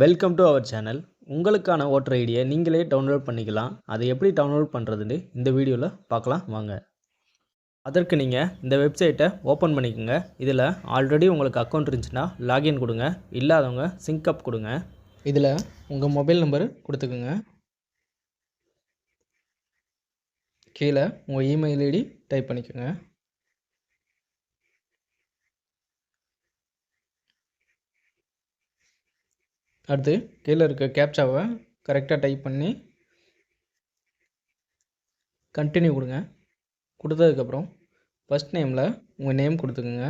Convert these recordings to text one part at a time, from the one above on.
Welcome to our channel. உங்களுக்கான voter ஐடியை நீங்களே டவுன்லோட் பண்ணிக்கலாம். அதை எப்படி டவுன்லோட் பண்ணுறதுன்னு இந்த வீடியோவில் பார்க்கலாம் வாங்க. அதற்கு நீங்கள் இந்த வெப்சைட்டை ஓப்பன் பண்ணிக்கோங்க. இதில் ஆல்ரெடி உங்களுக்கு அக்கௌண்ட் இருந்துச்சுன்னா லாகின் கொடுங்க, இல்லாதவங்க சிங்க்அப் கொடுங்க. இதில் உங்கள் மொபைல் நம்பர் கொடுத்துக்குங்க. கீழே உங்கள் இமெயில் ஐடி டைப் பண்ணிக்கோங்க. அடுத்து கீழே இருக்க கேப்சாவை கரெக்டாக டைப் பண்ணி கண்டினியூ கொடுங்க. கொடுத்ததுக்கப்புறம் ஃபஸ்ட் நேமில் உங்கள் நேம் கொடுத்துக்குங்க,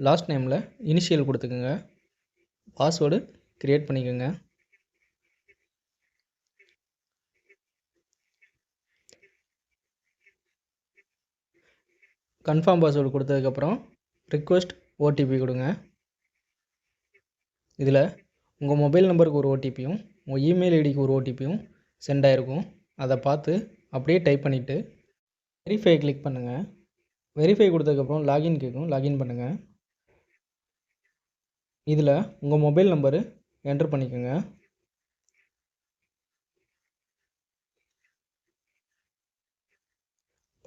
லாஸ்ட் நேமில் இனிஷியல் கொடுத்துக்குங்க, பாஸ்வேர்டு க்ரியேட் பண்ணிக்கோங்க. கன்ஃபார்ம் பாஸ்வேர்டு கொடுத்ததுக்கப்புறம் ரிக்வெஸ்ட் ஓடிபி கொடுங்க. இதில் உங்கள் மொபைல் நம்பருக்கு ஒரு ஓடிபியும் உங்கள் இமெயில் ஐடிக்கு ஒரு ஓடிபியும் சென்ட் ஆகிருக்கும். அதை பார்த்து அப்படியே டைப் பண்ணிவிட்டு வெரிஃபை கிளிக் பண்ணுங்கள். வெரிஃபை கொடுத்ததுக்கப்புறம் லாகின் கேட்கும், லாகின் பண்ணுங்கள். இதில் உங்கள் மொபைல் நம்பரு என்ட்ரு பண்ணிக்கோங்க.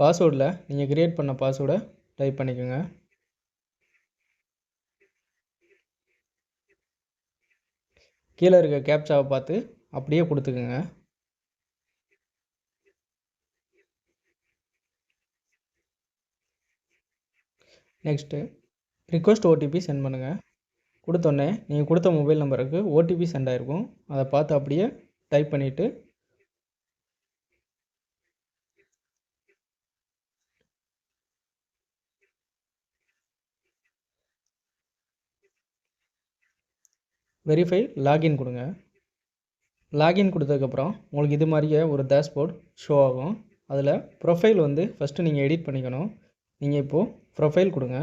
பாஸ்வேர்டில் நீங்கள் க்ரியேட் பண்ண பாஸ்வேர்டை டைப் பண்ணிக்கோங்க. கீழே இருக்க கேப்சாவை பார்த்து அப்படியே கொடுத்துக்குங்க. நெக்ஸ்ட்டு ரிக்வெஸ்ட் ஓடிபி சென்ட் பண்ணுங்கள். கொடுத்தோடனே நீங்கள் கொடுத்த மொபைல் நம்பருக்கு ஓடிபி சென்ட் ஆகிருக்கும். அதை பார்த்து அப்படியே டைப் பண்ணிவிட்டு வெரிஃபை லாகின் கொடுங்க. லாகின் கொடுத்ததுக்கப்புறம் உங்களுக்கு இது மாதிரியே ஒரு டேஷ்போர்ட் ஷோ ஆகும். அதில் ப்ரொஃபைல் ஃபஸ்ட்டு நீங்கள் எடிட் பண்ணிக்கணும். நீங்கள் இப்போது ப்ரொஃபைல் கொடுங்க.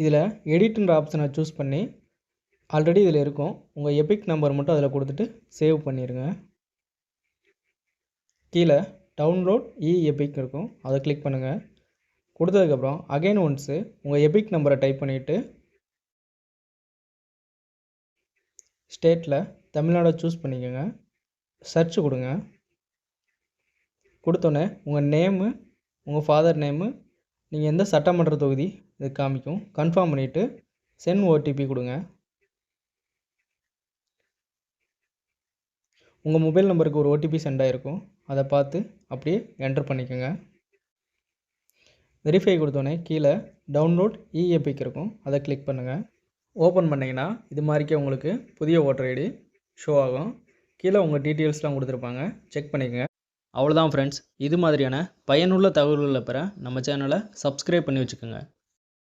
இதில் எடிட்ன்ற ஆப்ஷனை சூஸ் பண்ணி ஆல்ரெடி இதில் இருக்கும் உங்கள் எபிக் நம்பர் மட்டும் அதில் கொடுத்துட்டு சேவ் பண்ணிடுங்க. கீழே டவுன்லோட் எபிக் இருக்கும், அதை கிளிக் பண்ணுங்கள். கொடுத்ததுக்கப்புறம் அகைன் ஒன்ஸு உங்கள் எபிக் நம்பரை டைப் பண்ணிவிட்டு ஸ்டேட்டில் தமிழ்நாடை சூஸ் பண்ணிக்கோங்க. சர்ச் கொடுங்க. கொடுத்தோன்னே உங்கள் நேமு, உங்கள் ஃபாதர் நேமு, நீங்கள் எந்த சட்டமன்ற தொகுதி இது காமிக்கும். கன்ஃபார்ம் பண்ணிவிட்டு சென்ட் ஓடிபி கொடுங்க. உங்கள் மொபைல் நம்பருக்கு ஒரு ஓடிபி சென்ட் ஆகிருக்கும். அதை பார்த்து அப்படியே என்ட்ரு பண்ணிக்கோங்க. வெரிஃபை கொடுத்தோன்னே கீழே டவுன்லோட் எபிக் இருக்கும், அதை கிளிக் பண்ணுங்கள். ஓப்பன் பண்ணிங்கன்னா இது மாதிரிக்கே உங்களுக்கு புதிய ஓட்டர் ஐடி ஷோ ஆகும். கீழே உங்கள் டீட்டெயில்ஸ்லாம் கொடுத்துருப்பாங்க, செக் பண்ணிக்கோங்க. அவ்வளோதான் ஃப்ரெண்ட்ஸ். இது மாதிரியான பயனுள்ள தகவல்களை பெற நம்ம சேனலை சப்ஸ்கிரைப் பண்ணி வச்சுக்கோங்க.